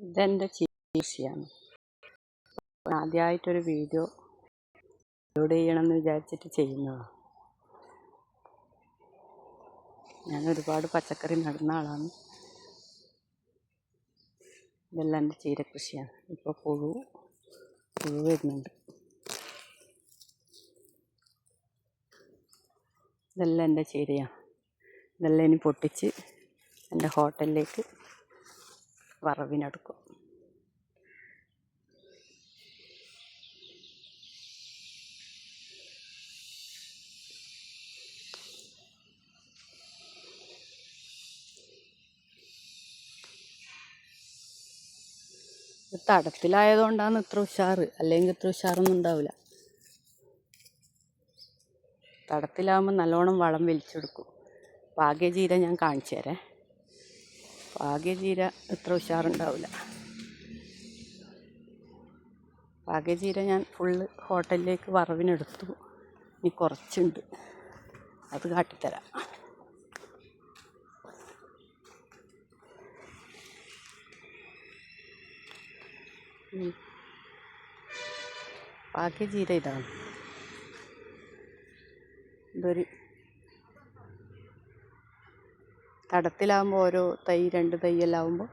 ഇതെൻ്റെ കൃഷിയാണ്. ആദ്യമായിട്ടൊരു വീഡിയോ അപ്ലോഡ് ചെയ്യണമെന്ന് വിചാരിച്ചിട്ട് ചെയ്യുന്നതാണ്. ഞാൻ ഒരുപാട് പച്ചക്കറി നടുന്ന ആളാണ്. ഇതെല്ലാം എൻ്റെ ചീരകൃഷിയാണ്. ഇപ്പോൾ പുഴു വരുന്നുണ്ട്. ഇതെല്ലാം എൻ്റെ ചീരയാണ്. ഇതെല്ലാം ഇനി പൊട്ടിച്ച് എൻ്റെ ഹോട്ടലിലേക്ക് വറവിനെടുക്കും. തടത്തിലായതുകൊണ്ടാണ് ഇത്ര ഉഷാറ്, അല്ലെങ്കിൽ ഇത്ര ഉഷാറൊന്നും ഉണ്ടാവില്ല. തടത്തിലാകുമ്പോൾ നല്ലോണം വളം വലിച്ചെടുക്കും. പാഗ്യചീര ഞാൻ കാണിച്ചു തരാം. പാഗ്യചീര ഇത്ര ഉഷാറുണ്ടാവില്ല. പാഗ്യചീര ഞാൻ ഫുള്ള് ഹോട്ടലിലേക്ക് വറവിനെടുത്തു. ഇനി കുറച്ചുണ്ട്, അത് കാട്ടിത്തരാം. പാഗ്യചീര ഇതാണ്. ഇതൊരു തടത്തിലാകുമ്പോൾ ഓരോ തൈ 2 തൈയെല്ലാം ആകുമ്പോൾ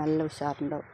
നല്ല ഉഷാറുണ്ടാവും.